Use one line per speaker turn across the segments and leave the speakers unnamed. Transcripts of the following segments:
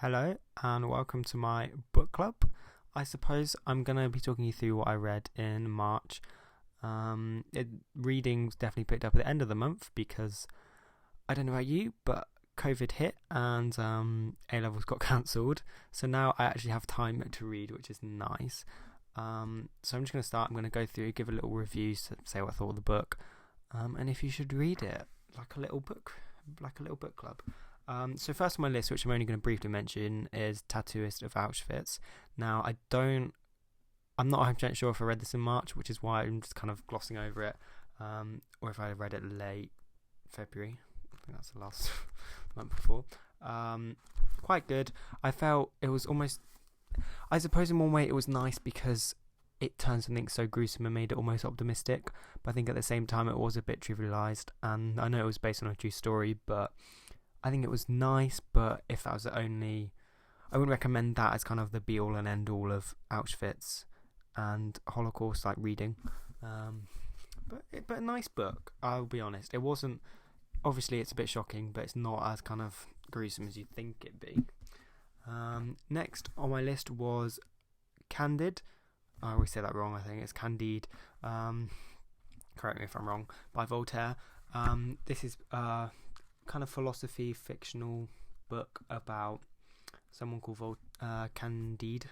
Hello and welcome to my book club. I suppose I'm going to be talking you through what I read in March. Reading's definitely picked up at the end of the month because I don't know about you, but COVID hit and A-levels got cancelled. So now I actually have time to read, which is nice. So I'm just going to start. I'm going to go through, give a little review, say what I thought of the book, and if you should read it, like a little book club. So first on my list, which I'm only going to briefly mention, is Tattooist of Auschwitz. Now, I'm not 100% sure if I read this in March, which is why I'm just kind of glossing over it, or if I read it late February. I think that's the last month before. Quite good. I felt it was almost, I suppose in one way it was nice because it turned something so gruesome and made it almost optimistic, but I think at the same time it was a bit trivialised, and I know it was based on a true story, but I think it was nice. But if that was the only, I wouldn't recommend that as kind of the be all and end all of Auschwitz and Holocaust like reading. But a nice book, I'll be honest. It wasn't, obviously it's a bit shocking, but it's not as kind of gruesome as you'd think it'd be. Next on my list was Candide. I always say that wrong, I think it's Candide. Correct me if I'm wrong. By Voltaire. This is kind of philosophy fictional book about someone called Candide,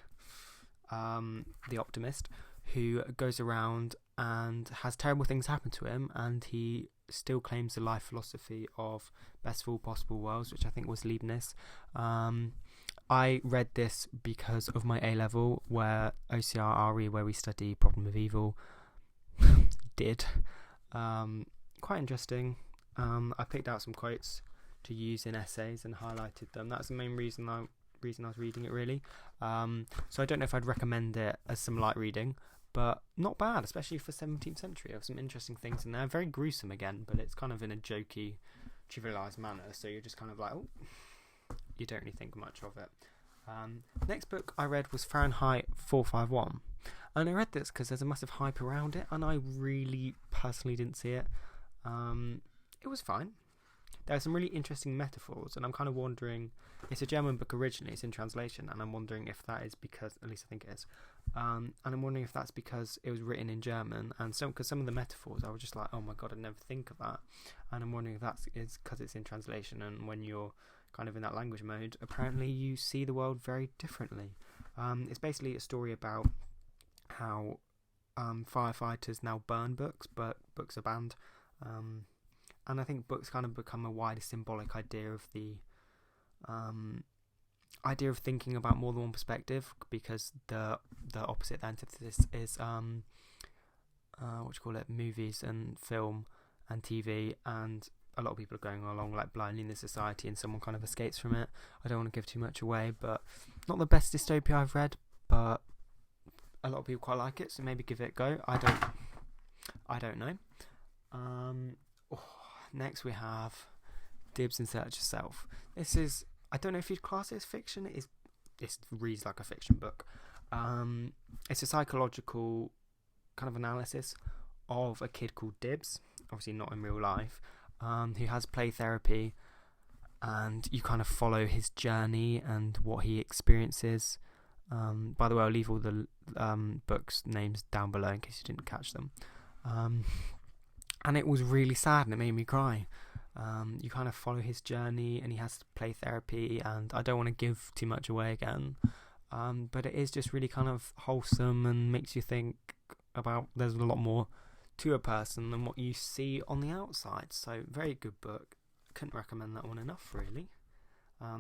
the optimist, who goes around and has terrible things happen to him, and he still claims the life philosophy of best of all possible worlds, which I think was Leibniz. I read this because of my A-level, where OCR-RE, where we study problem of evil, did. Quite interesting. I picked out some quotes to use in essays and highlighted them. That's the main reason I was reading it, really. So I don't know if I'd recommend it as some light reading, but not bad, especially for 17th century. There are some interesting things in there. Very gruesome again, but it's kind of in a jokey, trivialised manner, so you're just kind of like, oh, you don't really think much of it. Next book I read was Fahrenheit 451, and I read this because there's a massive hype around it, and I really personally didn't see it. It was fine. There are some really interesting metaphors, and I'm kind of wondering, it's a German book originally, it's in translation, and I'm wondering if that is because, at least I think it is, and I'm wondering if that's because it was written in German, and because some of the metaphors, I was just like, oh my god, I'd never think of that, and I'm wondering if that is because it's in translation, and when you're kind of in that language mode, apparently you see the world very differently. It's basically a story about how firefighters now burn books, but books are banned. And I think books kind of become a wider symbolic idea of the idea of thinking about more than one perspective, because the opposite, the antithesis, is movies and film and TV, and a lot of people are going along like blindly in this society, and someone kind of escapes from it. I don't want to give too much away, but not the best dystopia I've read, but a lot of people quite like it, so maybe give it a go. I don't know. Next we have Dibs in Search of Self. This is, I don't know if you'd class it as fiction. It reads like a fiction book. It's a psychological kind of analysis of a kid called Dibs, obviously not in real life, who has play therapy, and you kind of follow his journey and what he experiences. By the way, I'll leave all the books names down below in case you didn't catch them. And it was really sad, and it made me cry. You kind of follow his journey, and he has to play therapy, and I don't want to give too much away again, but it is just really kind of wholesome and makes you think about there's a lot more to a person than what you see on the outside. So very good book. I couldn't recommend that one enough, really.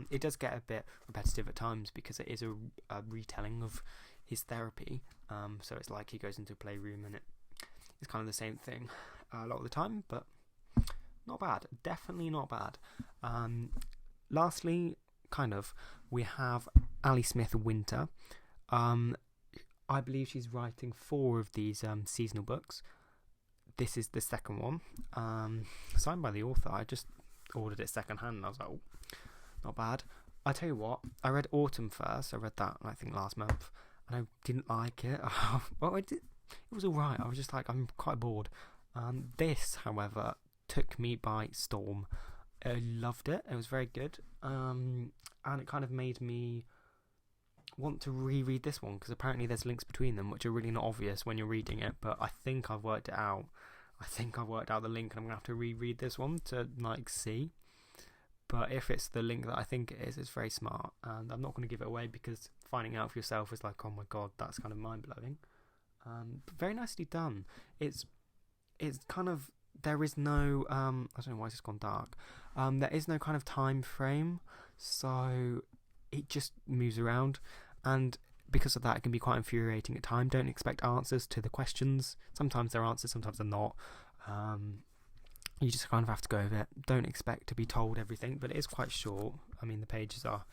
It does get a bit repetitive at times because it is a retelling of his therapy, so it's like he goes into a playroom and it's kind of the same thing a lot of the time, but not bad. Definitely not bad. Lastly, we have Ali Smith Winter. I believe she's writing 4 of these seasonal books. This is the second one, signed by the author. I just ordered it second hand, and I was like, oh, not bad. I tell you what, I read Autumn first. I read that, I think, last month, and I didn't like it. Well, I did. It was alright. I was just like, I'm quite bored. This, however, took me by storm. I loved it. It was very good. And it kind of made me want to reread this one, because apparently there's links between them which are really not obvious when you're reading it, but I think I've worked it out. I think I've worked out the link, and I'm going to have to reread this one to see. But if it's the link that I think it is, it's very smart, and I'm not going to give it away, because finding out for yourself is like, oh my god, that's kind of mind-blowing. But very nicely done. It's kind of, there is no, I don't know why it's just gone dark. There is no kind of time frame, so it just moves around, and because of that it can be quite infuriating at times. Don't expect answers to the questions. Sometimes they're answers, sometimes they're not. You just kind of have to go with it. Don't expect to be told everything, but it is quite short. I mean, the pages are,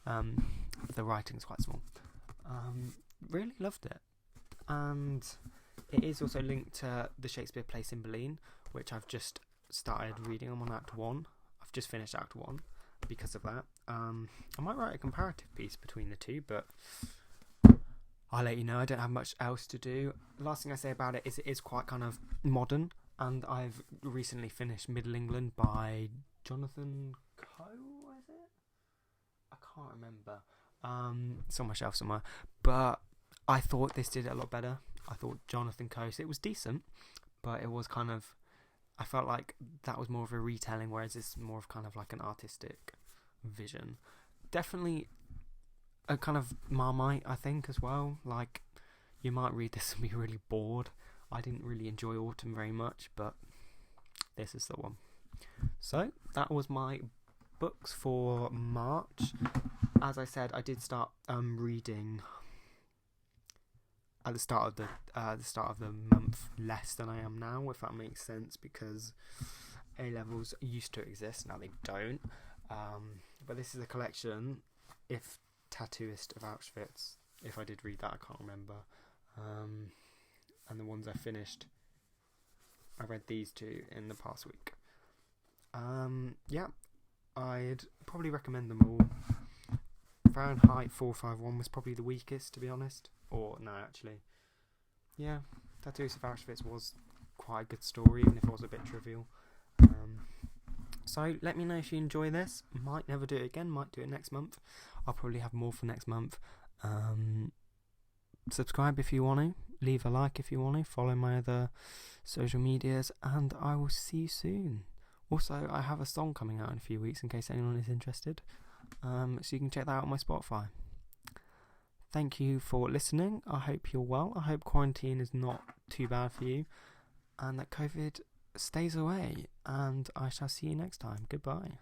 the writing is quite small. Really loved it. And it is also linked to the Shakespeare play Cymbeline, which I've just started reading. I'm on Act 1. I've just finished Act 1 because of that. I might write a comparative piece between the two, but I'll let you know. I don't have much else to do. Last thing I say about it is quite kind of modern, and I've recently finished Middle England by Jonathan Coe, is it? I can't remember. It's on my shelf somewhere. But I thought this did it a lot better. I thought Jonathan Coe, it was decent, but it was kind of, I felt like that was more of a retelling, whereas this is more of kind of like an artistic vision. Definitely a kind of Marmite, I think, as well. Like, you might read this and be really bored. I didn't really enjoy Autumn very much, but this is the one. So that was my books for March. As I said, I did start reading at the start of the month less than I am now, if that makes sense, because A levels used to exist, now they don't. But this is a collection, if Tattooist of Auschwitz, if I did read that, I can't remember. And the ones I finished, I read these two in the past week. Yeah, I'd probably recommend them all. Fahrenheit 451 was probably the weakest, to be honest. Or, no, actually. Yeah, Tattooist of Auschwitz was quite a good story, even if it was a bit trivial. So, let me know if you enjoy this. Might never do it again, might do it next month. I'll probably have more for next month. Subscribe if you want to. Leave a like if you want to. Follow my other social medias. And I will see you soon. Also, I have a song coming out in a few weeks, in case anyone is interested. So you can check that out on my Spotify. Thank you for listening. I hope you're well. I hope quarantine is not too bad for you, and that COVID stays away. And I shall see you next time. Goodbye.